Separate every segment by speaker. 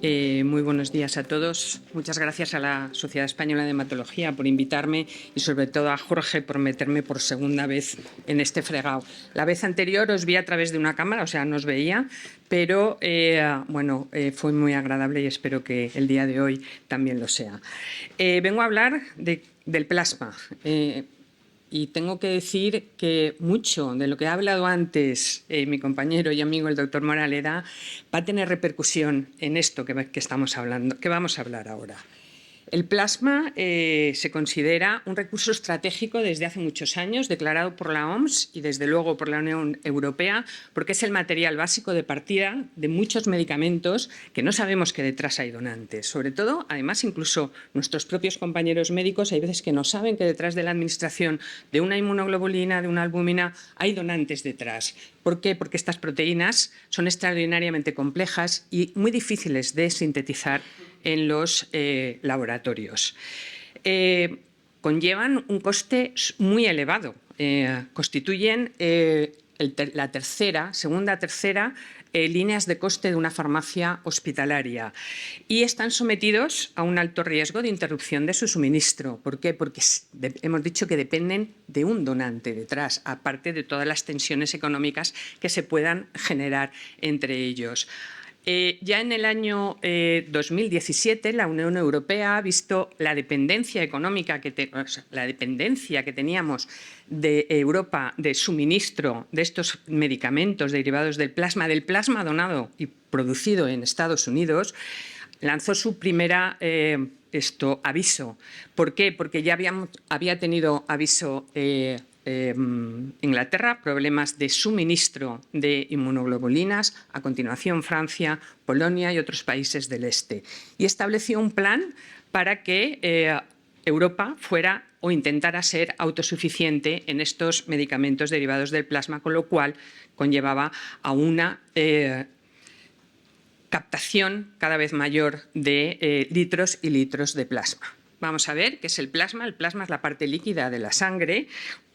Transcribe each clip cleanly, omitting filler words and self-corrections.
Speaker 1: Muy buenos días a todos. Muchas gracias a la Sociedad Española de Hematología por invitarme y sobre todo a Jorge por meterme por segunda vez en este fregado. La vez anterior os vi a través de una cámara, o sea, no os veía, pero fue muy agradable y espero que el día de hoy también lo sea. Vengo a hablar del plasma. Y tengo que decir que mucho de lo que ha hablado antes mi compañero y amigo el doctor Moraleda va a tener repercusión en esto que estamos hablando, que vamos a hablar ahora. El plasma se considera un recurso estratégico desde hace muchos años, declarado por la OMS y desde luego por la Unión Europea, porque es el material básico de partida de muchos medicamentos que no sabemos que detrás hay donantes. Sobre todo, además, incluso nuestros propios compañeros médicos hay veces que no saben que detrás de la administración de una inmunoglobulina, de una albúmina, hay donantes detrás. ¿Por qué? Porque estas proteínas son extraordinariamente complejas y muy difíciles de sintetizar en los laboratorios. Conllevan un coste muy elevado. Constituyen la segunda, tercera líneas de coste de una farmacia hospitalaria y están sometidos a un alto riesgo de interrupción de su suministro. ¿Por qué? Porque hemos dicho que dependen de un donante detrás, aparte de todas las tensiones económicas que se puedan generar entre ellos. Ya en el año 2017 la Unión Europea ha visto la dependencia económica, la dependencia que teníamos de Europa de suministro de estos medicamentos derivados del plasma donado y producido en Estados Unidos, lanzó su primera aviso. ¿Por qué? Porque ya había tenido aviso Inglaterra, problemas de suministro de inmunoglobulinas, a continuación Francia, Polonia y otros países del este. Y estableció un plan para que Europa fuera o intentara ser autosuficiente en estos medicamentos derivados del plasma, con lo cual conllevaba a una captación cada vez mayor de litros y litros de plasma. Vamos a ver qué es el plasma. El plasma es la parte líquida de la sangre.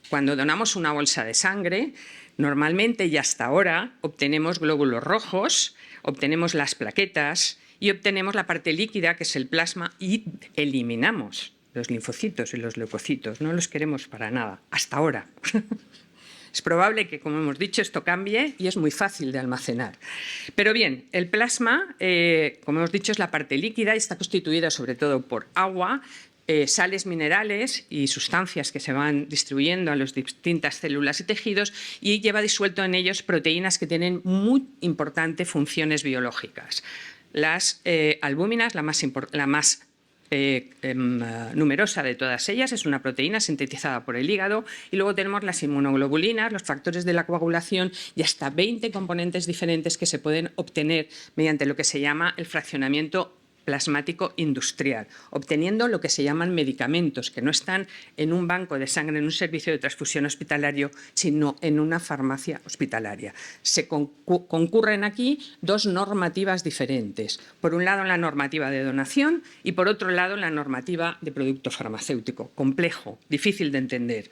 Speaker 1: Cuando donamos una bolsa de sangre, normalmente y hasta ahora obtenemos glóbulos rojos, obtenemos las plaquetas y obtenemos la parte líquida, que es el plasma, y eliminamos los linfocitos y los leucocitos. No los queremos para nada, hasta ahora. Es probable que, como hemos dicho, esto cambie y es muy fácil de almacenar. Pero bien, el plasma, como hemos dicho, es la parte líquida y está constituida sobre todo por agua, sales minerales y sustancias que se van distribuyendo a las distintas células y tejidos, y lleva disuelto en ellos proteínas que tienen muy importantes funciones biológicas. Las albúminas, la más numerosa de todas ellas, es una proteína sintetizada por el hígado, y luego tenemos las inmunoglobulinas, los factores de la coagulación y hasta 20 componentes diferentes que se pueden obtener mediante lo que se llama el fraccionamiento plasmático industrial, obteniendo lo que se llaman medicamentos, que no están en un banco de sangre, en un servicio de transfusión hospitalario, sino en una farmacia hospitalaria. Se concurren aquí dos normativas diferentes. Por un lado, la normativa de donación y, por otro lado, la normativa de producto farmacéutico. Complejo, difícil de entender.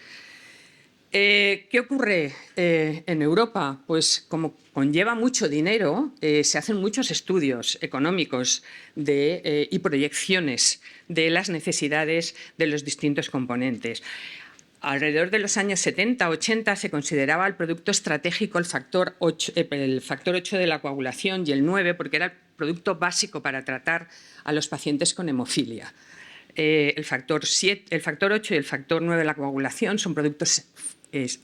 Speaker 1: ¿Qué ocurre en Europa? Pues como conlleva mucho dinero, se hacen muchos estudios económicos y proyecciones de las necesidades de los distintos componentes. Alrededor de los años 70-80 se consideraba el producto estratégico el factor 8 de la coagulación y el 9, porque era el producto básico para tratar a los pacientes con hemofilia. El factor 8 y el factor 9 de la coagulación son productos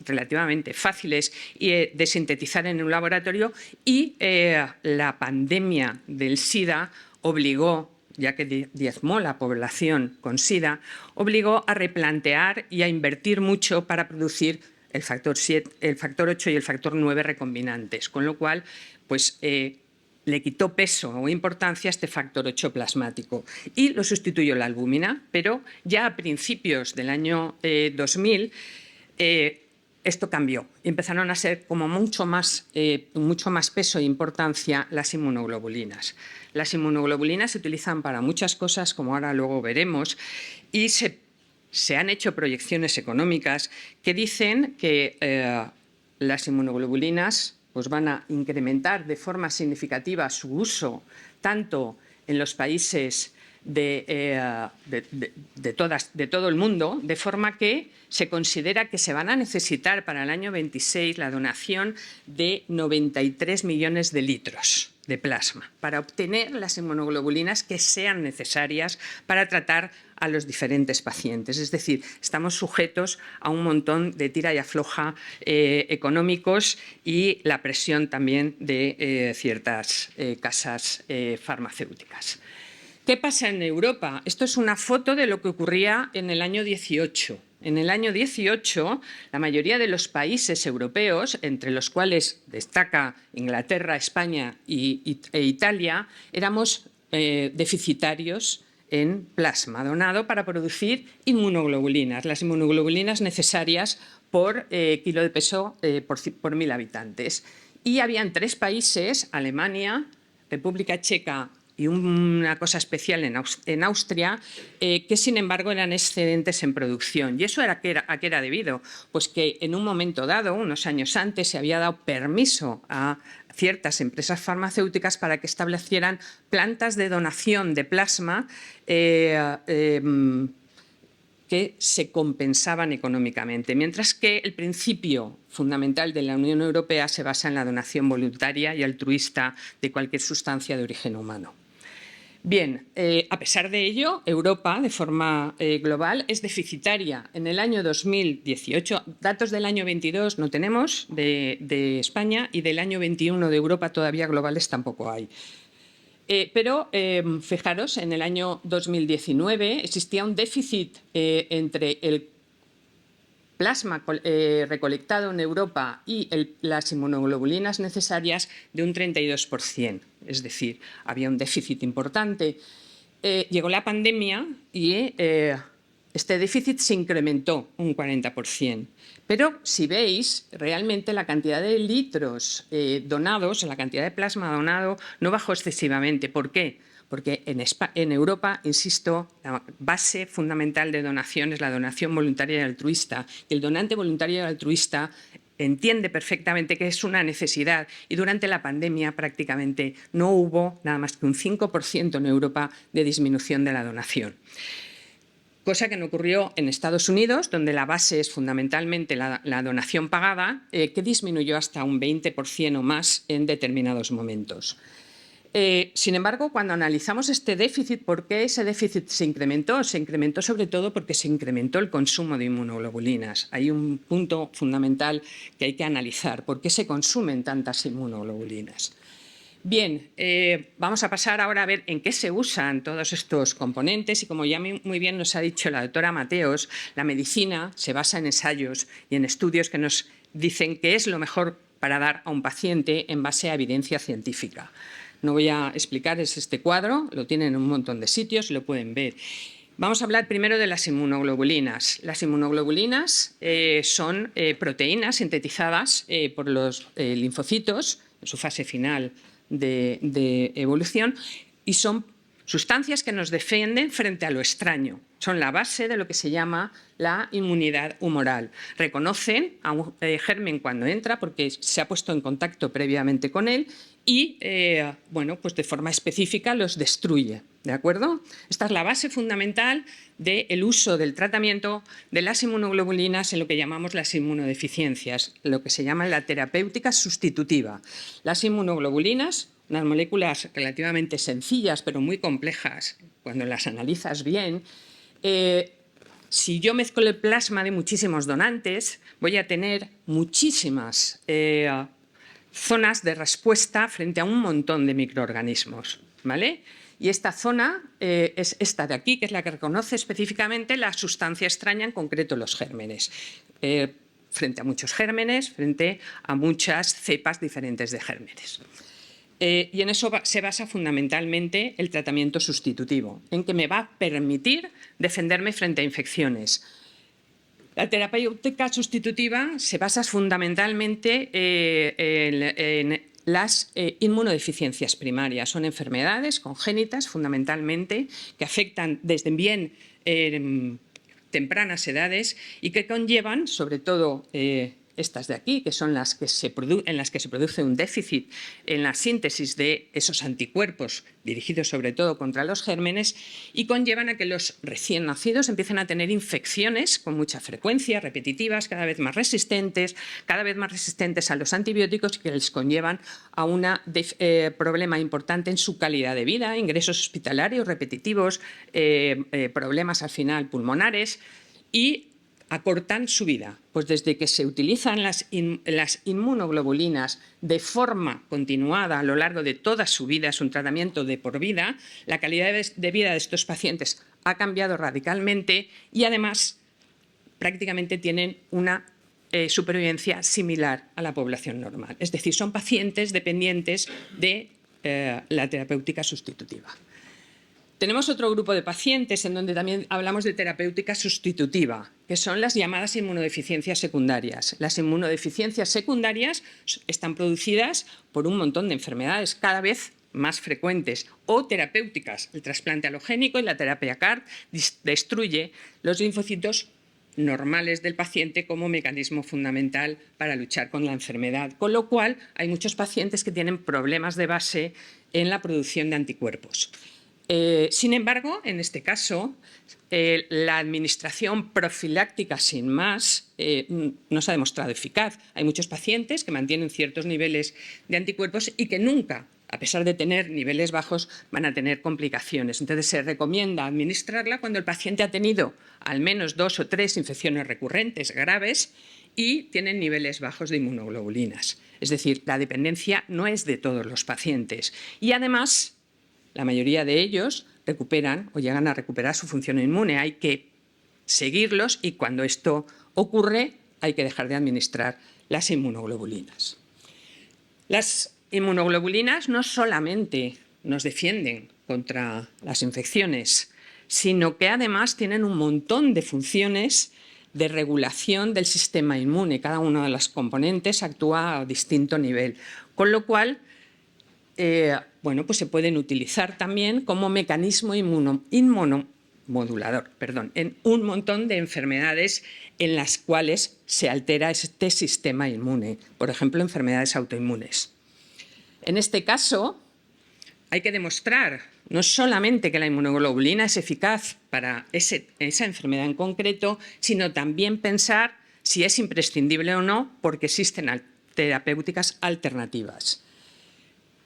Speaker 1: relativamente fáciles de sintetizar en un laboratorio, y la pandemia del SIDA obligó, ya que diezmó la población con SIDA, obligó a replantear y a invertir mucho para producir el factor 8 y el factor 9 recombinantes, con lo cual pues, le quitó peso o importancia a este factor 8 plasmático y lo sustituyó la albúmina, pero ya a principios del año 2000 esto cambió y empezaron a ser como mucho más peso e importancia las inmunoglobulinas. Las inmunoglobulinas se utilizan para muchas cosas, como ahora luego veremos, y se han hecho proyecciones económicas que dicen que las inmunoglobulinas pues van a incrementar de forma significativa su uso tanto en los países de todo el mundo, de forma que se considera que se van a necesitar para el año 26 la donación de 93 millones de litros de plasma para obtener las inmunoglobulinas que sean necesarias para tratar a los diferentes pacientes. Es decir, estamos sujetos a un montón de tira y afloja económicos y la presión también de ciertas casas farmacéuticas. ¿Qué pasa en Europa? Esto es una foto de lo que ocurría en el año 18. En el año 18, la mayoría de los países europeos, entre los cuales destaca Inglaterra, España e Italia, éramos deficitarios en plasma donado para producir inmunoglobulinas, las inmunoglobulinas necesarias por kilo de peso por 1.000 habitantes. Y habían 3 países, Alemania, República Checa y una cosa especial en Austria, que sin embargo eran excedentes en producción. ¿Y eso a qué era debido? Pues que en un momento dado, unos años antes, se había dado permiso a ciertas empresas farmacéuticas para que establecieran plantas de donación de plasma que se compensaban económicamente, mientras que el principio fundamental de la Unión Europea se basa en la donación voluntaria y altruista de cualquier sustancia de origen humano. Bien, a pesar de ello, Europa, de forma global, es deficitaria. En el año 2018, datos del año 22 no tenemos de España, y del año 21 de Europa todavía globales tampoco hay. Pero fijaros, en el año 2019 existía un déficit entre el plasma recolectado en Europa y las inmunoglobulinas necesarias de un 32%. Es decir, había un déficit importante. Llegó la pandemia y este déficit se incrementó un 40%. Pero si veis, realmente la cantidad de litros donados, la cantidad de plasma donado, no bajó excesivamente. ¿Por qué? Porque en Europa, insisto, la base fundamental de donación es la donación voluntaria y altruista. Y el donante voluntario y altruista entiende perfectamente que es una necesidad, y durante la pandemia prácticamente no hubo nada más que un 5% en Europa de disminución de la donación. Cosa que no ocurrió en Estados Unidos, donde la base es fundamentalmente la donación pagada, que disminuyó hasta un 20% o más en determinados momentos. Sin embargo, cuando analizamos este déficit, ¿por qué ese déficit se incrementó? Se incrementó sobre todo porque se incrementó el consumo de inmunoglobulinas. Hay un punto fundamental que hay que analizar. ¿Por qué se consumen tantas inmunoglobulinas? Bien, vamos a pasar ahora a ver en qué se usan todos estos componentes, y como ya muy bien nos ha dicho la doctora Mateos, la medicina se basa en ensayos y en estudios que nos dicen qué es lo mejor para dar a un paciente en base a evidencia científica. No voy a explicar, es este cuadro, lo tienen en un montón de sitios y lo pueden ver. Vamos a hablar primero de las inmunoglobulinas. Las inmunoglobulinas son proteínas sintetizadas por los linfocitos en su fase final de evolución, y son sustancias que nos defienden frente a lo extraño. Son la base de lo que se llama la inmunidad humoral. Reconocen a un germen cuando entra porque se ha puesto en contacto previamente con él y, bueno, pues de forma específica los destruye. ¿De acuerdo? Esta es la base fundamental del uso del tratamiento de las inmunoglobulinas en lo que llamamos las inmunodeficiencias, lo que se llama la terapéutica sustitutiva. Las inmunoglobulinas, unas moléculas relativamente sencillas pero muy complejas cuando las analizas bien, si yo mezclo el plasma de muchísimos donantes, voy a tener muchísimas zonas de respuesta frente a un montón de microorganismos, ¿vale? Y esta zona es esta de aquí, que es la que reconoce específicamente la sustancia extraña, en concreto los gérmenes. Frente a muchos gérmenes, frente a muchas cepas diferentes de gérmenes. Y en eso se basa fundamentalmente el tratamiento sustitutivo, en que me va a permitir defenderme frente a infecciones. La terapéutica sustitutiva se basa fundamentalmente en las inmunodeficiencias primarias. Son enfermedades congénitas, fundamentalmente, que afectan desde bien tempranas edades y que conllevan, sobre todo estas de aquí, que son las que en las que se produce un déficit en la síntesis de esos anticuerpos dirigidos sobre todo contra los gérmenes y conllevan a que los recién nacidos empiecen a tener infecciones con mucha frecuencia, repetitivas, cada vez más resistentes a los antibióticos y que les conllevan a un problema importante en su calidad de vida, ingresos hospitalarios repetitivos, problemas al final pulmonares y acortan su vida. Pues desde que se utilizan las inmunoglobulinas de forma continuada a lo largo de toda su vida, es un tratamiento de por vida, la calidad de vida de estos pacientes ha cambiado radicalmente y además prácticamente tienen una supervivencia similar a la población normal. Es decir, son pacientes dependientes de la terapéutica sustitutiva. Tenemos otro grupo de pacientes en donde también hablamos de terapéutica sustitutiva, que son las llamadas inmunodeficiencias secundarias. Las inmunodeficiencias secundarias están producidas por un montón de enfermedades cada vez más frecuentes o terapéuticas. El trasplante alogénico y la terapia CAR destruye los linfocitos normales del paciente como mecanismo fundamental para luchar con la enfermedad, con lo cual hay muchos pacientes que tienen problemas de base en la producción de anticuerpos. Sin embargo, en este caso, la administración profiláctica sin más no se ha demostrado eficaz. Hay muchos pacientes que mantienen ciertos niveles de anticuerpos y que nunca, a pesar de tener niveles bajos, van a tener complicaciones. Entonces, se recomienda administrarla cuando el paciente ha tenido al menos 2 o 3 infecciones recurrentes graves y tienen niveles bajos de inmunoglobulinas. Es decir, la dependencia no es de todos los pacientes. Y además, la mayoría de ellos recuperan o llegan a recuperar su función inmune. Hay que seguirlos y cuando esto ocurre hay que dejar de administrar las inmunoglobulinas. Las inmunoglobulinas no solamente nos defienden contra las infecciones, sino que además tienen un montón de funciones de regulación del sistema inmune. Cada una de las componentes actúa a distinto nivel, con lo cual pues se pueden utilizar también como mecanismo inmunomodulador en un montón de enfermedades en las cuales se altera este sistema inmune, por ejemplo, enfermedades autoinmunes. En este caso, hay que demostrar no solamente que la inmunoglobulina es eficaz para esa enfermedad en concreto, sino también pensar si es imprescindible o no, porque existen terapéuticas alternativas.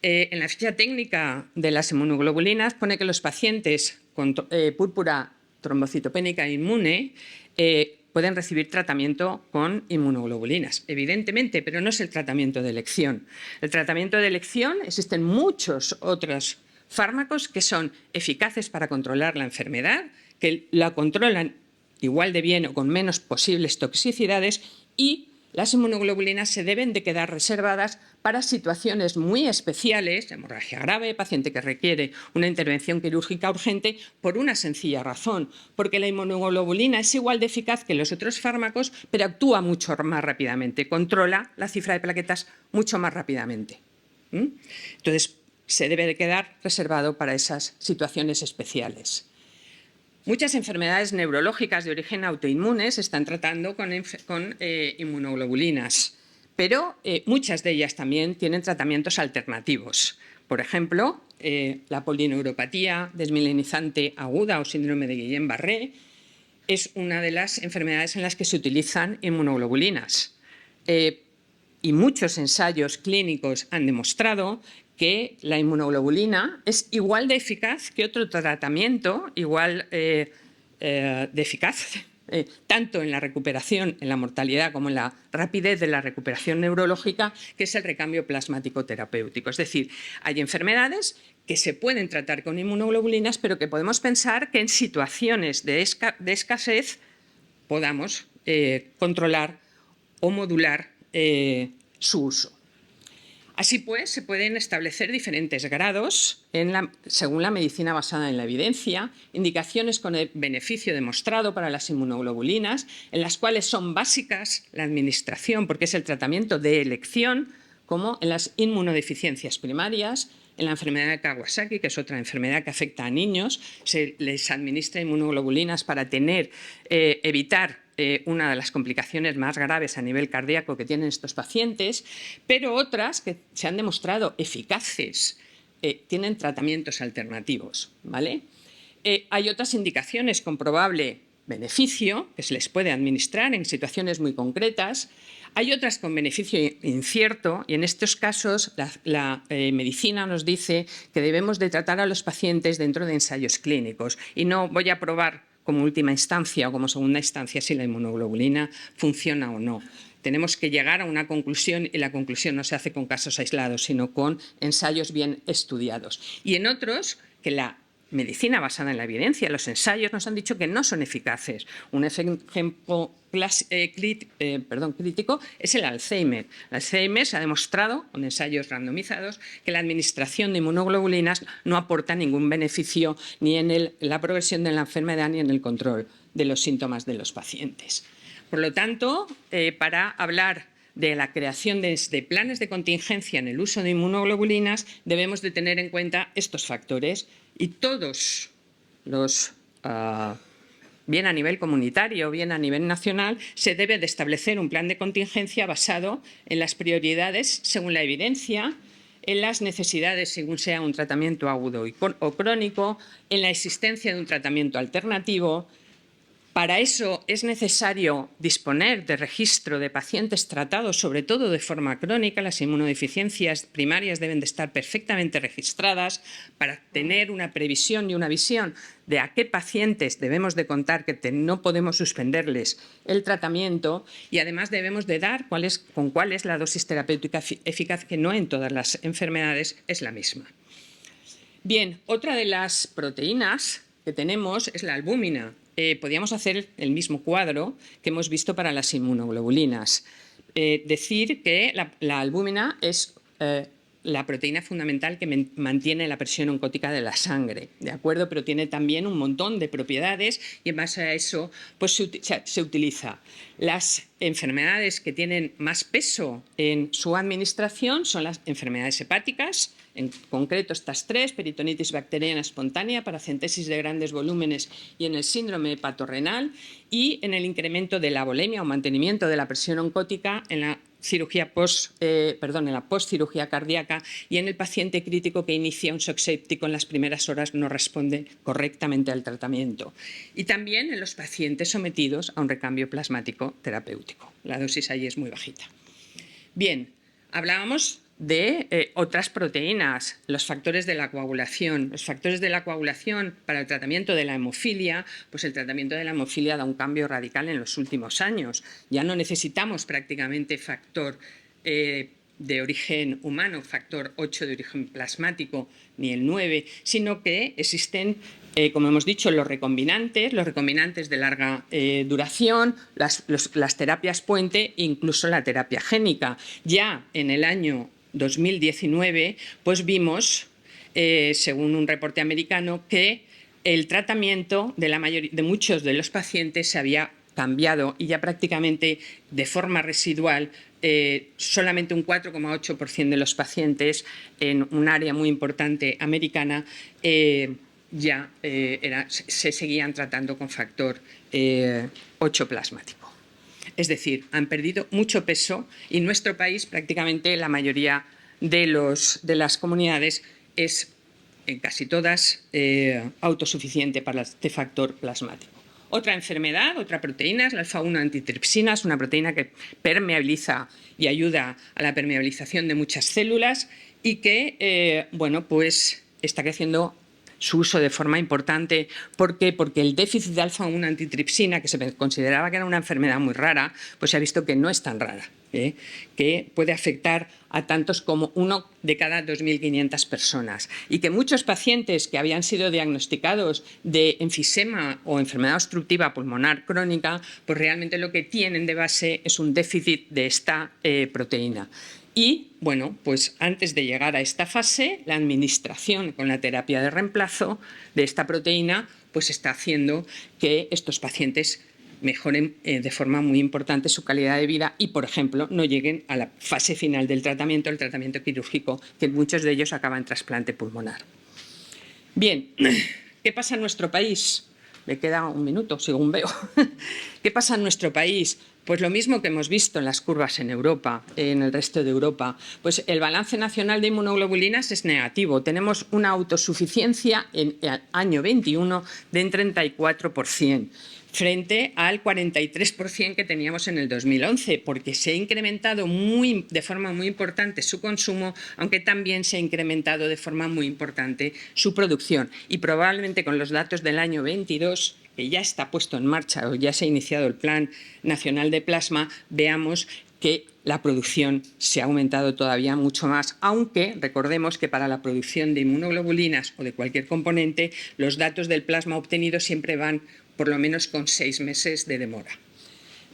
Speaker 1: En la ficha técnica de las inmunoglobulinas pone que los pacientes con púrpura trombocitopénica inmune pueden recibir tratamiento con inmunoglobulinas, evidentemente, pero no es el tratamiento de elección. El tratamiento de elección, existen muchos otros fármacos que son eficaces para controlar la enfermedad, que la controlan igual de bien o con menos posibles toxicidades y las inmunoglobulinas se deben de quedar reservadas para situaciones muy especiales, hemorragia grave, paciente que requiere una intervención quirúrgica urgente, por una sencilla razón, porque la inmunoglobulina es igual de eficaz que los otros fármacos, pero actúa mucho más rápidamente, controla la cifra de plaquetas mucho más rápidamente. Entonces, se debe de quedar reservado para esas situaciones especiales. Muchas enfermedades neurológicas de origen autoinmune se están tratando con inmunoglobulinas, pero muchas de ellas también tienen tratamientos alternativos. Por ejemplo, la polineuropatía desmielinizante aguda o síndrome de Guillain-Barré es una de las enfermedades en las que se utilizan inmunoglobulinas. Y muchos ensayos clínicos han demostrado que la inmunoglobulina es igual de eficaz que otro tratamiento, igual de eficaz, tanto en la recuperación, en la mortalidad, como en la rapidez de la recuperación neurológica, que es el recambio plasmático terapéutico. Es decir, hay enfermedades que se pueden tratar con inmunoglobulinas, pero que podemos pensar que en situaciones de escasez podamos controlar o modular su uso. Así pues, se pueden establecer diferentes grados según la medicina basada en la evidencia, indicaciones con el beneficio demostrado para las inmunoglobulinas, en las cuales son básicas la administración, porque es el tratamiento de elección, como en las inmunodeficiencias primarias, en la enfermedad de Kawasaki, que es otra enfermedad que afecta a niños, se les administra inmunoglobulinas para evitar una de las complicaciones más graves a nivel cardíaco que tienen estos pacientes, pero otras que se han demostrado eficaces tienen tratamientos alternativos, ¿vale? Hay otras indicaciones con probable beneficio que se les puede administrar en situaciones muy concretas. Hay otras con beneficio incierto y en estos casos la medicina nos dice que debemos de tratar a los pacientes dentro de ensayos clínicos y no voy a probar como última instancia o como segunda instancia si la inmunoglobulina funciona o no. Tenemos que llegar a una conclusión y la conclusión no se hace con casos aislados, sino con ensayos bien estudiados. Y en otros, que la medicina basada en la evidencia, los ensayos nos han dicho que no son eficaces. Un ejemplo crítico es el Alzheimer. El Alzheimer se ha demostrado con ensayos randomizados que la administración de inmunoglobulinas no aporta ningún beneficio ni en la progresión de la enfermedad ni en el control de los síntomas de los pacientes. Por lo tanto, para hablar de la creación de planes de contingencia en el uso de inmunoglobulinas, debemos de tener en cuenta estos factores y todos los, bien a nivel comunitario, bien a nivel nacional, se debe de establecer un plan de contingencia basado en las prioridades según la evidencia, en las necesidades según sea un tratamiento agudo o crónico, en la existencia de un tratamiento alternativo. Para eso es necesario disponer de registro de pacientes tratados, sobre todo de forma crónica. Las inmunodeficiencias primarias deben de estar perfectamente registradas para tener una previsión y una visión de a qué pacientes debemos de contar que no podemos suspenderles el tratamiento y además debemos de dar con cuál es la dosis terapéutica eficaz, que no en todas las enfermedades es la misma. Bien, otra de las proteínas que tenemos es la albúmina. Podríamos hacer el mismo cuadro que hemos visto para las inmunoglobulinas. Decir que la albúmina es la proteína fundamental que mantiene la presión oncótica de la sangre, ¿de acuerdo? Pero tiene también un montón de propiedades y en base a eso pues, se utiliza. Las enfermedades que tienen más peso en su administración son las enfermedades hepáticas, en concreto estas tres: peritonitis bacteriana espontánea, paracentesis de grandes volúmenes y en el síndrome hepatorrenal, y en el incremento de la volemia o mantenimiento de la presión oncótica en la en la postcirugía cardíaca y en el paciente crítico que inicia un shock séptico en las primeras horas no responde correctamente al tratamiento. Y también en los pacientes sometidos a un recambio plasmático terapéutico. La dosis ahí es muy bajita. Bien, hablábamos de otras proteínas, los factores de la coagulación. Los factores de la coagulación para el tratamiento de la hemofilia, pues el tratamiento de la hemofilia da un cambio radical en los últimos años. Ya no necesitamos prácticamente factor de origen humano, factor 8 de origen plasmático, ni el 9, sino que existen, como hemos dicho, los recombinantes de larga duración, las terapias puente e incluso la terapia génica. Ya en el año 2019, pues vimos, según un reporte americano, que el tratamiento de muchos de los pacientes se había cambiado y ya prácticamente de forma residual solamente un 4,8% de los pacientes en un área muy importante americana se seguían tratando con factor 8 plasmático. Es decir, han perdido mucho peso y en nuestro país prácticamente la mayoría de las comunidades es, en casi todas, autosuficiente para este factor plasmático. Otra enfermedad, otra proteína es la alfa-1 antitripsina, es una proteína que permeabiliza y ayuda a la permeabilización de muchas células y que pues está creciendo su uso de forma importante. ¿Por qué? Porque el déficit de alfa-1 antitripsina, que se consideraba que era una enfermedad muy rara, pues se ha visto que no es tan rara, que puede afectar a tantos como 1 de cada 2.500 personas y que muchos pacientes que habían sido diagnosticados de enfisema o enfermedad obstructiva pulmonar crónica, pues realmente lo que tienen de base es un déficit de esta proteína. Y, pues antes de llegar a esta fase, la administración con la terapia de reemplazo de esta proteína pues está haciendo que estos pacientes mejoren de forma muy importante su calidad de vida y, por ejemplo, no lleguen a la fase final del tratamiento, el tratamiento quirúrgico, que muchos de ellos acaban en trasplante pulmonar. Bien, ¿qué pasa en nuestro país? Me queda un minuto, según veo. ¿Qué pasa en nuestro país? Pues lo mismo que hemos visto en las curvas en Europa, en el resto de Europa. Pues el balance nacional de inmunoglobulinas es negativo. Tenemos una autosuficiencia en el año 21 de un 34%. Frente al 43% que teníamos en el 2011, porque se ha incrementado de forma muy importante su consumo, aunque también se ha incrementado de forma muy importante su producción. Y probablemente con los datos del año 22, que ya está puesto en marcha o ya se ha iniciado el Plan Nacional de Plasma, veamos que la producción se ha aumentado todavía mucho más, aunque recordemos que para la producción de inmunoglobulinas o de cualquier componente, los datos del plasma obtenidos siempre van por lo menos con 6 meses de demora,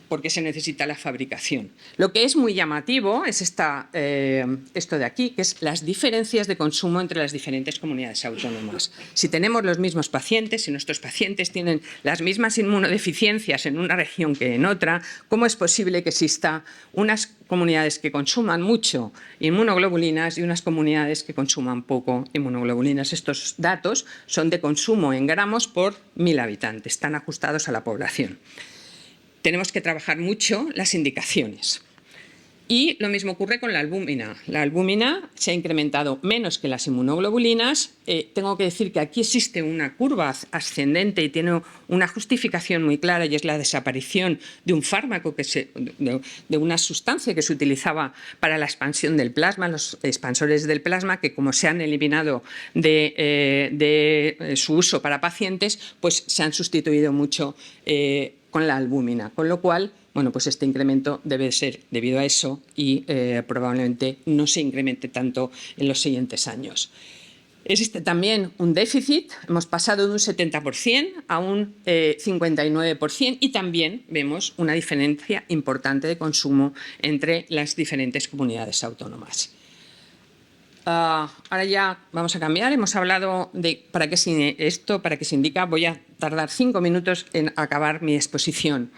Speaker 1: porque se necesita la fabricación. Lo que es muy llamativo es esto de aquí, que es las diferencias de consumo entre las diferentes comunidades autónomas. Si tenemos los mismos pacientes, si nuestros pacientes tienen las mismas inmunodeficiencias en una región que en otra, ¿cómo es posible que exista unas comunidades que consuman mucho inmunoglobulinas y unas comunidades que consuman poco inmunoglobulinas? Estos datos son de consumo en gramos por 1000 habitantes, están ajustados a la población. Tenemos que trabajar mucho las indicaciones. Y lo mismo ocurre con la albúmina. La albúmina se ha incrementado menos que las inmunoglobulinas. Tengo que decir que aquí existe una curva ascendente y tiene una justificación muy clara, y es la desaparición de un fármaco, de una sustancia que se utilizaba para la expansión del plasma, los expansores del plasma, que como se han eliminado de su uso para pacientes, pues se han sustituido mucho con la albúmina, con lo cual, bueno, pues este incremento debe ser debido a eso y probablemente no se incremente tanto en los siguientes años. Existe también un déficit, hemos pasado de un 70% a un 59%, y también vemos una diferencia importante de consumo entre las diferentes comunidades autónomas. Ahora ya vamos a cambiar. Hemos hablado de para qué se indica. Voy a tardar 5 minutos en acabar mi exposición.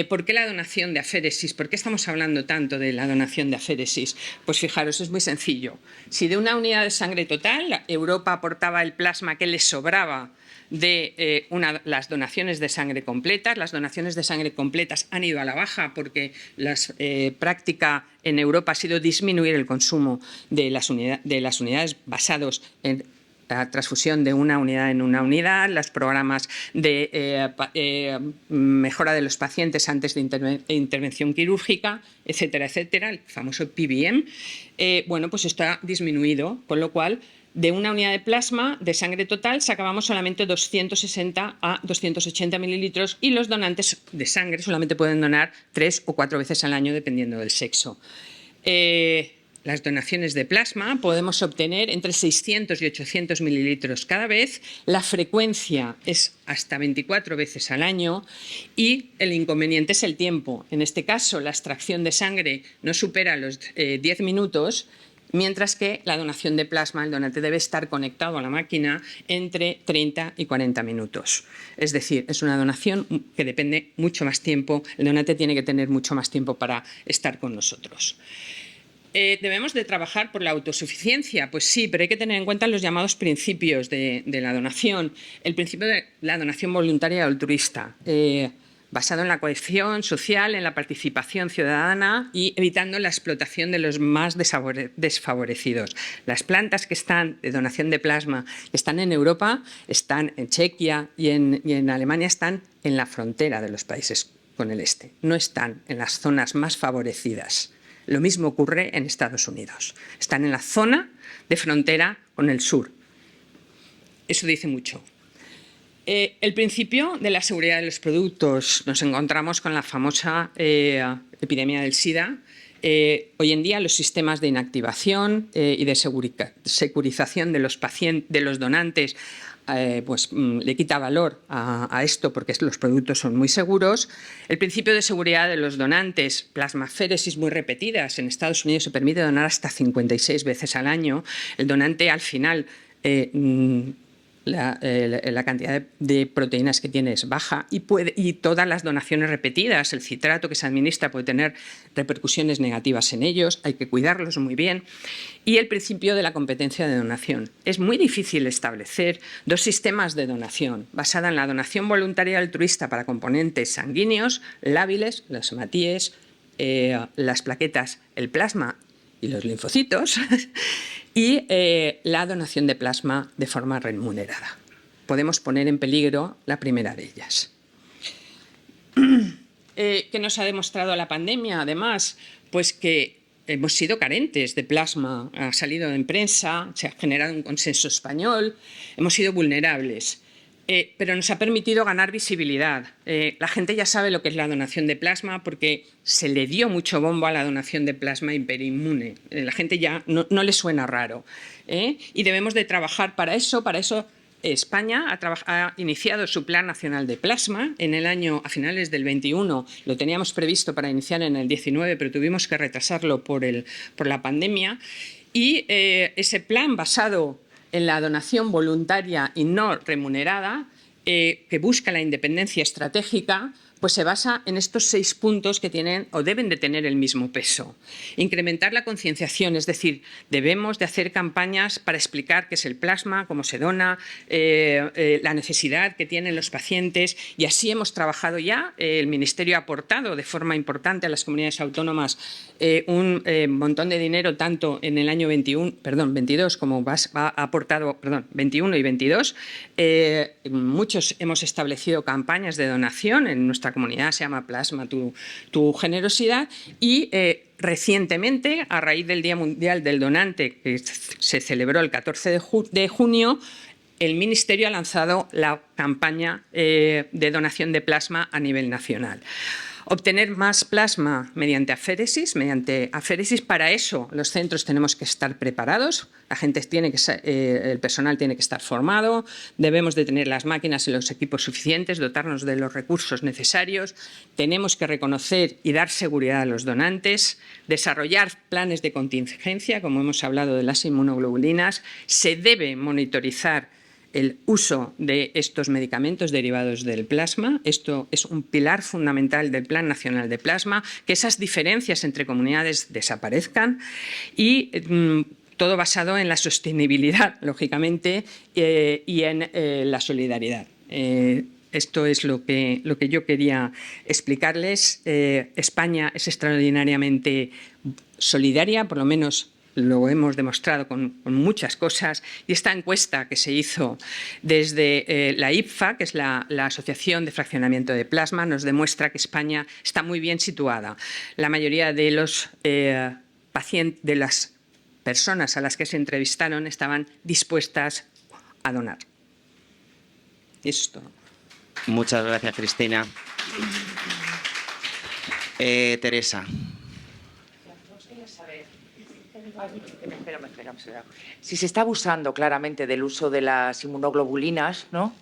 Speaker 1: ¿Por qué la donación de aféresis? ¿Por qué estamos hablando tanto de la donación de aféresis? Pues fijaros, es muy sencillo. Si de una unidad de sangre total Europa aportaba el plasma que le sobraba de las donaciones de sangre completas. Las donaciones de sangre completas han ido a la baja porque la práctica en Europa ha sido disminuir el consumo de las unidades basados en la transfusión de una unidad en una unidad, los programas de mejora de los pacientes antes de intervención quirúrgica, etcétera, etcétera, el famoso PBM. Bueno, pues esto ha disminuido, con lo cual de una unidad de plasma de sangre total sacábamos solamente 260 a 280 mililitros, y los donantes de sangre solamente pueden donar 3 o 4 veces al año dependiendo del sexo. Las donaciones de plasma podemos obtener entre 600 y 800 mililitros cada vez. La frecuencia es hasta 24 veces al año, y el inconveniente es el tiempo. En este caso, la extracción de sangre no supera los 10 minutos, mientras que la donación de plasma, el donante debe estar conectado a la máquina entre 30 y 40 minutos. Es decir, es una donación que depende mucho más tiempo. El donante tiene que tener mucho más tiempo para estar con nosotros. ¿Debemos de trabajar por la autosuficiencia? Pues sí, pero hay que tener en cuenta los llamados principios de la donación. El principio de la donación voluntaria y altruista, basado en la cohesión social, en la participación ciudadana y evitando la explotación de los más desfavorecidos. Las plantas que están de donación de plasma, que están en Europa, están en Chequia y en Alemania, están en la frontera de los países con el este, no están en las zonas más favorecidas. Lo mismo ocurre en Estados Unidos. Están en la zona de frontera con el sur. Eso dice mucho. El principio de la seguridad de los productos. Nos encontramos con la famosa epidemia del SIDA. Hoy en día los sistemas de inactivación y de securización de los donantes le quita valor a esto, porque los productos son muy seguros. El principio de seguridad de los donantes, plasmaféresis muy repetidas. En Estados Unidos se permite donar hasta 56 veces al año. El donante al final la cantidad de proteínas que tiene es baja y todas las donaciones repetidas, el citrato que se administra puede tener repercusiones negativas en ellos, hay que cuidarlos muy bien. Y el principio de la competencia de donación. Es muy difícil establecer dos sistemas de donación basada en la donación voluntaria altruista para componentes sanguíneos, lábiles, los hematíes, las plaquetas, el plasma y los linfocitos, y la donación de plasma de forma remunerada. Podemos poner en peligro la primera de ellas. ¿Qué nos ha demostrado la pandemia? Además, pues que hemos sido carentes de plasma, ha salido en prensa, se ha generado un consenso español, hemos sido vulnerables. Pero nos ha permitido ganar visibilidad. La gente ya sabe lo que es la donación de plasma porque se le dio mucho bombo a la donación de plasma hiperinmune. La gente ya no le suena raro. Y debemos de trabajar para eso. Para eso España ha iniciado su Plan Nacional de Plasma. En el año, a finales del 21, lo teníamos previsto para iniciar en el 19, pero tuvimos que retrasarlo por la pandemia. Y ese plan basado en la donación voluntaria y no remunerada, que busca la independencia estratégica, pues se basa en estos 6 puntos que tienen o deben de tener el mismo peso. Incrementar la concienciación, es decir, debemos de hacer campañas para explicar qué es el plasma, cómo se dona, la necesidad que tienen los pacientes, y así hemos trabajado ya. El Ministerio ha aportado de forma importante a las comunidades autónomas un montón de dinero, tanto en el año 22 como ha aportado, 21 y 22. Muchos hemos establecido campañas de donación en nuestra comunidad, se llama Plasma tu generosidad, y recientemente, a raíz del Día Mundial del Donante, que se celebró el 14 de junio, el Ministerio ha lanzado la campaña de donación de plasma a nivel nacional. Obtener más plasma mediante aféresis. Para eso los centros tenemos que estar preparados, el personal tiene que estar formado, debemos de tener las máquinas y los equipos suficientes, dotarnos de los recursos necesarios, tenemos que reconocer y dar seguridad a los donantes, desarrollar planes de contingencia, como hemos hablado de las inmunoglobulinas, se debe monitorizar el uso de estos medicamentos derivados del plasma. Esto es un pilar fundamental del Plan Nacional de Plasma, que esas diferencias entre comunidades desaparezcan, y todo basado en la sostenibilidad, lógicamente, y en la solidaridad. Esto es lo que yo quería explicarles. España es extraordinariamente solidaria, por lo menos lo hemos demostrado con muchas cosas, y esta encuesta que se hizo desde la IPFA, que es la Asociación de Fraccionamiento de Plasma, nos demuestra que España está muy bien situada. La mayoría de los pacientes, de las personas a las que se entrevistaron, estaban dispuestas a donar. Eso es todo.
Speaker 2: Muchas gracias, Cristina. Teresa.
Speaker 3: Si se está abusando claramente del uso de las inmunoglobulinas, ¿no?,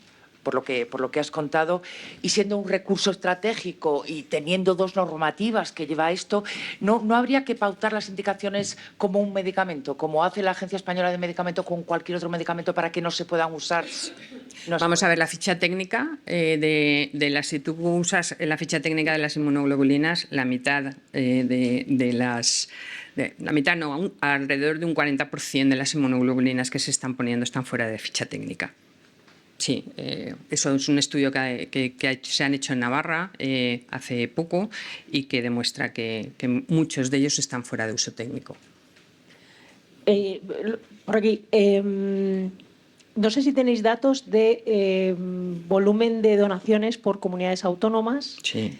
Speaker 3: por lo que has contado, y siendo un recurso estratégico y teniendo 2 normativas que lleva esto, ¿no habría que pautar las indicaciones como un medicamento, como hace la Agencia Española de Medicamentos con cualquier otro medicamento, para que no se puedan usar?
Speaker 1: Vamos a ver la ficha técnica de las. Si tú usas la ficha técnica de las inmunoglobulinas, la mitad alrededor de un 40% de las inmunoglobulinas que se están poniendo están fuera de ficha técnica. Sí, eso es un estudio que se han hecho en Navarra hace poco, y que demuestra que muchos de ellos están fuera de uso técnico.
Speaker 4: Por aquí, no sé si tenéis datos de volumen de donaciones por comunidades autónomas.
Speaker 1: Sí.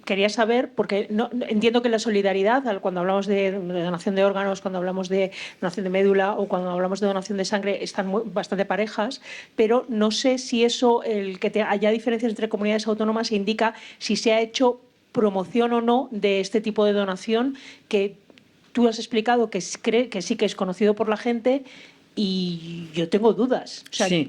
Speaker 4: Quería saber, porque entiendo que la solidaridad, cuando hablamos de donación de órganos, cuando hablamos de donación de médula o cuando hablamos de donación de sangre, están bastante parejas, pero no sé si eso, el que haya diferencias entre comunidades autónomas, indica si se ha hecho promoción o no de este tipo de donación, que tú has explicado que sí que es conocido por la gente. Y yo tengo dudas. O sea,
Speaker 1: sí.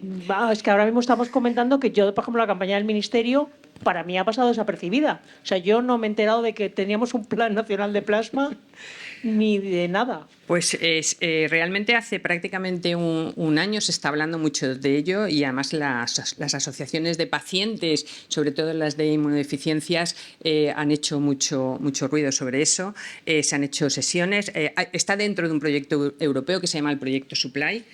Speaker 4: Es que ahora mismo estamos comentando que yo, por ejemplo, la campaña del Ministerio, para mí ha pasado desapercibida. O sea, yo no me he enterado de que teníamos un Plan Nacional de Plasma ni de nada.
Speaker 1: Pues realmente hace prácticamente un año se está hablando mucho de ello y además las asociaciones de pacientes, sobre todo las de inmunodeficiencias, han hecho mucho ruido sobre eso. Se han hecho sesiones. Está dentro de un proyecto europeo que se llama el Proyecto Supply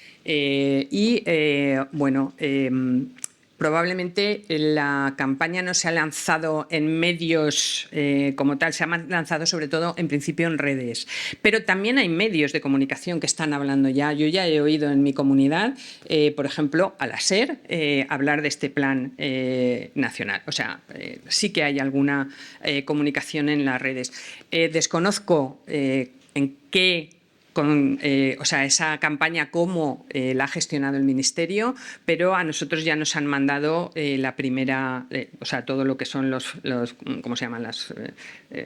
Speaker 1: probablemente la campaña no se ha lanzado en medios como tal, se ha lanzado sobre todo en principio en redes. Pero también hay medios de comunicación que están hablando ya. Yo ya he oído en mi comunidad, por ejemplo, a la SER hablar de este plan nacional. O sea, sí que hay alguna comunicación en las redes. Desconozco en qué esa campaña cómo la ha gestionado el Ministerio, pero a nosotros ya nos han mandado la primera, todo lo que son los ¿cómo se llaman? Las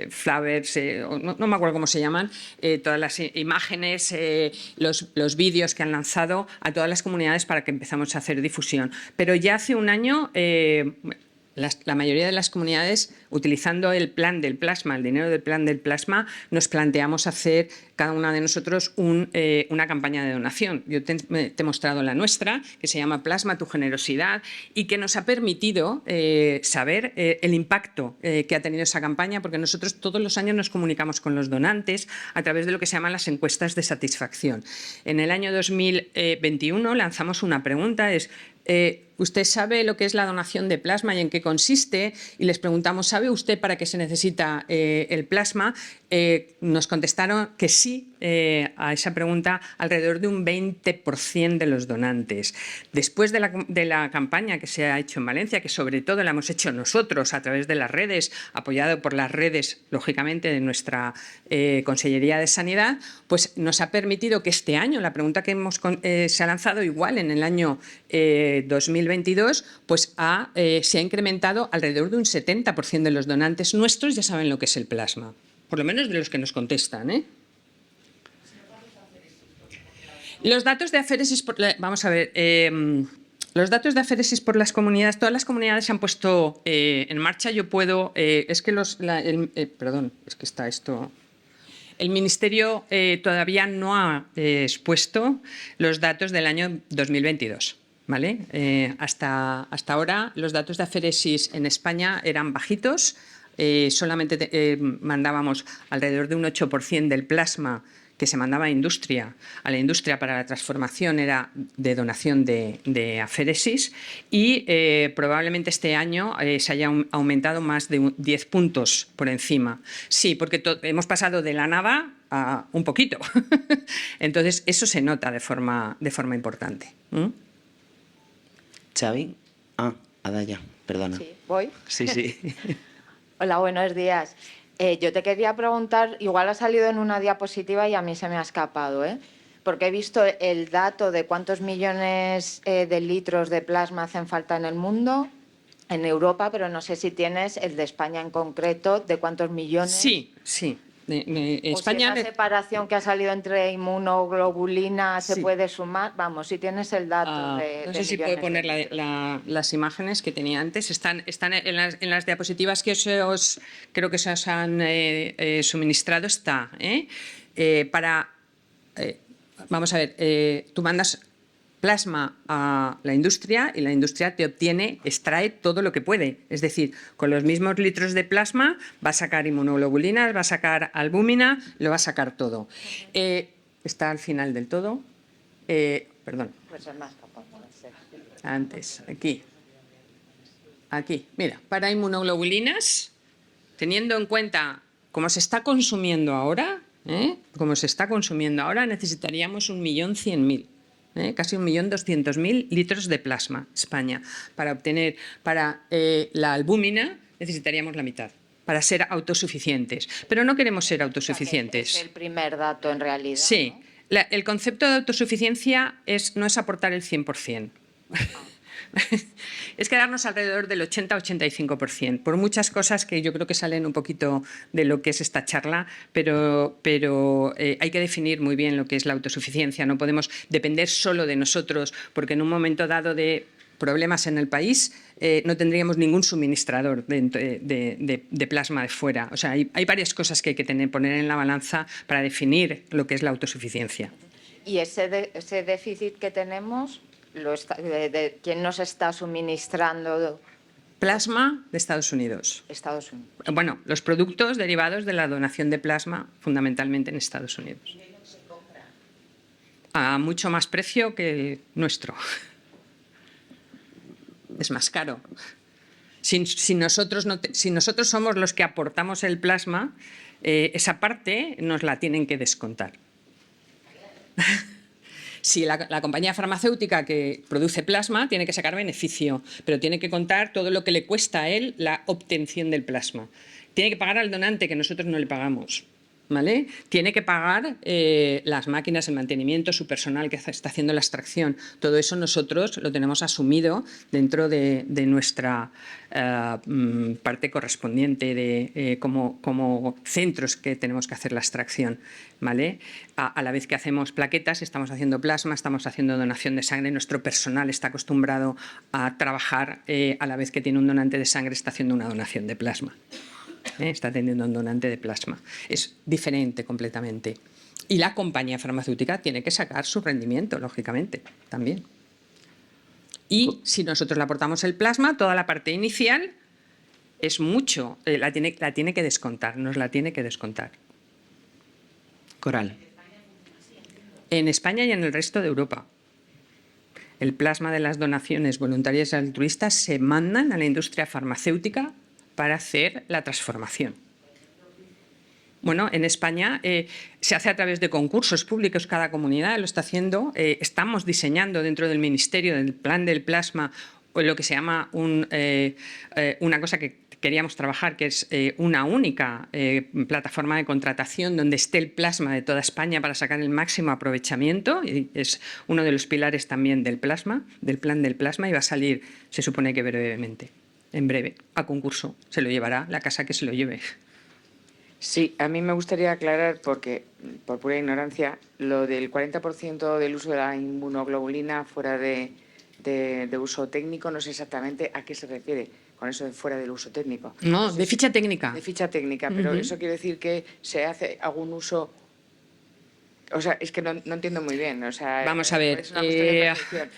Speaker 1: flyers, no me acuerdo cómo se llaman, todas las imágenes, los vídeos que han lanzado a todas las comunidades para que empezamos a hacer difusión. Pero ya hace un año la mayoría de las comunidades, utilizando el plan del plasma, el dinero del plan del plasma, nos planteamos hacer cada una de nosotros una campaña de donación. Yo te he mostrado la nuestra, que se llama Plasma tu generosidad, y que nos ha permitido saber el impacto que ha tenido esa campaña, porque nosotros todos los años nos comunicamos con los donantes a través de lo que se llaman las encuestas de satisfacción. En el año 2021 lanzamos una pregunta, ¿usted sabe lo que es la donación de plasma y en qué consiste? Y les preguntamos, ¿sabe usted para qué se necesita el plasma? Nos contestaron que sí a esa pregunta alrededor de un 20% de los donantes. Después de la campaña que se ha hecho en Valencia, que sobre todo la hemos hecho nosotros a través de las redes, apoyado por las redes, lógicamente, de nuestra Consellería de Sanidad, pues nos ha permitido que este año, la pregunta que se ha lanzado igual en el año 2022, pues se ha incrementado alrededor de un 70% de los donantes nuestros ya saben lo que es el plasma, por lo menos de los que nos contestan, Los datos de aféresis, vamos a ver, los datos de aféresis por las comunidades, todas las comunidades se han puesto en marcha. Yo puedo, perdón, es que está esto. El Ministerio todavía no ha expuesto los datos del año 2022. ¿Vale? Hasta ahora los datos de aféresis en España eran bajitos, solamente mandábamos alrededor de un 8% del plasma que se mandaba a la industria para la transformación era de donación de aféresis y probablemente este año se haya aumentado más de 10 puntos por encima. Sí, porque hemos pasado de la nada a un poquito. Entonces eso se nota de forma importante.
Speaker 2: Xavi. Adaya, perdona.
Speaker 5: Sí, ¿voy?
Speaker 2: Sí.
Speaker 5: Hola, buenos días. Yo te quería preguntar, igual ha salido en una diapositiva y a mí se me ha escapado, porque he visto el dato de cuántos millones de litros de plasma hacen falta en el mundo, en Europa, pero no sé si tienes el de España en concreto, de cuántos millones.
Speaker 1: Sí. España,
Speaker 5: o si esa separación que ha salido entre inmunoglobulina se puede sumar. Vamos, si tienes el dato
Speaker 1: no sé si puedo poner las imágenes que tenía antes. Están en las diapositivas que creo que se os han suministrado. Vamos a ver, tú mandas plasma a la industria y la industria te extrae todo lo que puede. Es decir, con los mismos litros de plasma va a sacar inmunoglobulinas, va a sacar albúmina, lo va a sacar todo. Está al final del todo. Perdón.
Speaker 5: Pues es más capaz.
Speaker 1: Antes, aquí. Mira, para inmunoglobulinas, teniendo en cuenta cómo se está consumiendo ahora, necesitaríamos 1.100.000. Casi 1.200.000 litros de plasma, España. Para obtener la albúmina necesitaríamos la mitad, para ser autosuficientes. Pero no queremos ser autosuficientes.
Speaker 5: Es el primer dato en realidad.
Speaker 1: Sí.
Speaker 5: ¿No?
Speaker 1: El concepto de autosuficiencia no es aportar el 100%. Es quedarnos alrededor del 80-85%, por muchas cosas que yo creo que salen un poquito de lo que es esta charla, pero hay que definir muy bien lo que es la autosuficiencia. No podemos depender solo de nosotros, porque en un momento dado de problemas en el país, no tendríamos ningún suministrador de plasma de fuera. O sea, hay varias cosas que hay que poner en la balanza para definir lo que es la autosuficiencia.
Speaker 5: Y ese déficit que tenemos, ¿quién nos está suministrando?
Speaker 1: Plasma de Estados Unidos.
Speaker 5: Estados Unidos.
Speaker 1: Bueno, los productos derivados de la donación de plasma, fundamentalmente en Estados Unidos. A mucho más precio que el nuestro. Es más caro. Si nosotros somos los que aportamos el plasma, esa parte nos la tienen que descontar. Si la compañía farmacéutica que produce plasma tiene que sacar beneficio, pero tiene que contar todo lo que le cuesta a él la obtención del plasma. Tiene que pagar al donante, que nosotros no le pagamos. ¿Vale? Tiene que pagar las máquinas, el mantenimiento, su personal que está haciendo la extracción. Todo eso nosotros lo tenemos asumido dentro de nuestra parte correspondiente como centros que tenemos que hacer la extracción. ¿Vale? A la vez que hacemos plaquetas, estamos haciendo plasma, estamos haciendo donación de sangre. Nuestro personal está acostumbrado a trabajar a la vez que tiene un donante de sangre, está haciendo una donación de plasma. Está atendiendo a un donante de plasma. Es diferente completamente. Y la compañía farmacéutica tiene que sacar su rendimiento, lógicamente, también. Y si nosotros le aportamos el plasma, toda la parte inicial es mucho. La tiene que descontar, nos la tiene que descontar.
Speaker 2: Coral.
Speaker 1: En España y en el resto de Europa. El plasma de las donaciones voluntarias y altruistas se mandan a la industria farmacéutica para hacer la transformación. Bueno, en España se hace a través de concursos públicos, cada comunidad lo está haciendo. Estamos diseñando dentro del Ministerio, del Plan del Plasma, lo que se llama una cosa que queríamos trabajar, que es una única plataforma de contratación donde esté el plasma de toda España para sacar el máximo aprovechamiento. Y es uno de los pilares también del plasma, del Plan del Plasma, y va a salir, se supone que brevemente. En breve, a concurso. Se lo llevará la casa que se lo lleve.
Speaker 6: Sí, a mí me gustaría aclarar, porque por pura ignorancia, lo del 40% del uso de la inmunoglobulina fuera de uso técnico, no sé exactamente a qué se refiere con eso de fuera del uso técnico.
Speaker 1: No, de ficha técnica.
Speaker 6: De ficha técnica, pero eso quiere decir que se hace algún uso... O sea, es que no entiendo muy bien. O sea,
Speaker 1: vamos a ver,
Speaker 6: es una cuestión de percepción.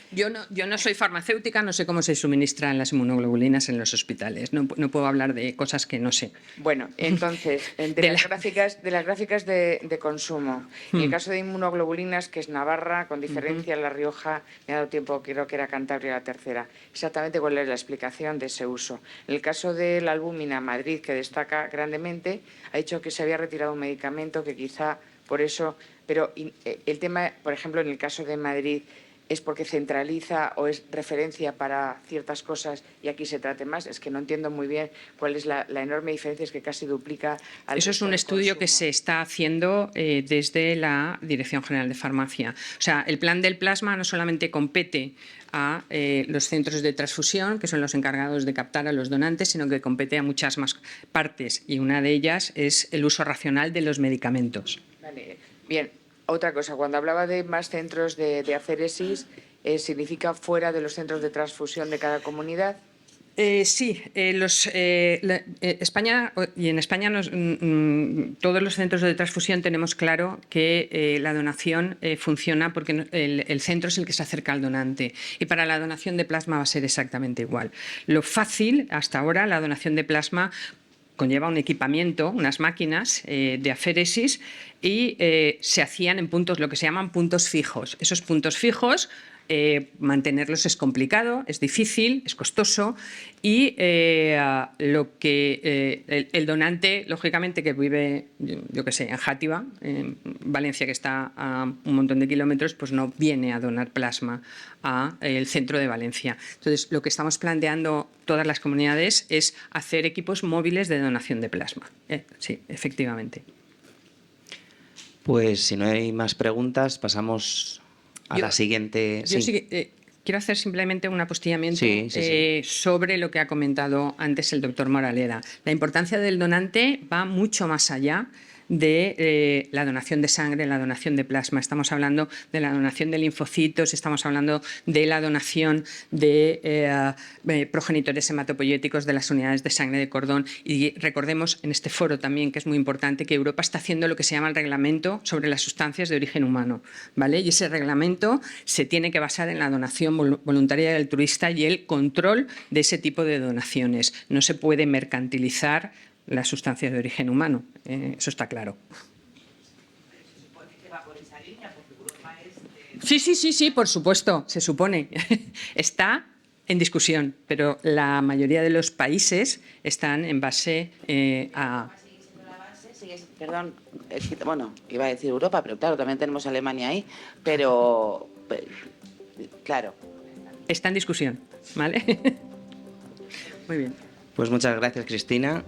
Speaker 1: yo no soy farmacéutica, no sé cómo se suministran las inmunoglobulinas en los hospitales. No puedo hablar de cosas que no sé.
Speaker 6: Bueno, entonces, de las gráficas de consumo, en el caso de inmunoglobulinas, que es Navarra, con diferencia La Rioja, me ha dado tiempo, creo que era Cantabria la tercera. Exactamente cuál es la explicación de ese uso. En el caso de la albúmina, Madrid, que destaca grandemente, ha dicho que se había retirado un medicamento que quizá por eso... Pero el tema, por ejemplo, en el caso de Madrid, ¿es porque centraliza o es referencia para ciertas cosas y aquí se trate más? Es que no entiendo muy bien cuál es la enorme diferencia, es que casi duplica...
Speaker 1: Eso es un estudio que se está haciendo desde la Dirección General de Farmacia. O sea, el Plan del Plasma no solamente compete a los centros de transfusión, que son los encargados de captar a los donantes, sino que compete a muchas más partes, y una de ellas es el uso racional de los medicamentos.
Speaker 6: Vale. Bien, otra cosa, cuando hablaba de más centros de aféresis, ¿significa fuera de los centros de transfusión de cada comunidad?
Speaker 1: Sí, España, y en España todos los centros de transfusión tenemos claro que la donación funciona porque el centro es el que se acerca al donante, y para la donación de plasma va a ser exactamente igual. Lo fácil, hasta ahora, la donación de plasma conlleva un equipamiento, unas máquinas de aféresis, y se hacían en puntos, lo que se llaman puntos fijos. Esos puntos fijos, mantenerlos es complicado, es difícil, es costoso, y el donante, lógicamente, que vive, yo qué sé, en Játiva, en Valencia, que está a un montón de kilómetros, pues no viene a donar plasma al centro de Valencia. Entonces, lo que estamos planteando todas las comunidades es hacer equipos móviles de donación de plasma. Sí, efectivamente.
Speaker 2: Pues si no hay más preguntas, pasamos a la siguiente.
Speaker 1: Yo sí quiero hacer simplemente un apostillamiento sobre lo que ha comentado antes el doctor Moraleda. La importancia del donante va mucho más allá de la donación de sangre, la donación de plasma, estamos hablando de la donación de linfocitos, estamos hablando de la donación de progenitores hematopoyéticos de las unidades de sangre de cordón. Y recordemos en este foro también, que es muy importante, que Europa está haciendo lo que se llama el reglamento sobre las sustancias de origen humano, ¿vale? Y ese reglamento se tiene que basar en la donación voluntaria y altruista y el control de ese tipo de donaciones. No se puede mercantilizar las sustancias de origen humano, eso está claro. Sí, por supuesto, se supone. Está en discusión, pero la mayoría de los países están en base a...
Speaker 7: Perdón, bueno, iba a decir Europa, pero claro, también tenemos Alemania ahí, pero claro.
Speaker 1: Está en discusión, ¿vale? Muy bien.
Speaker 2: Pues muchas gracias, Cristina.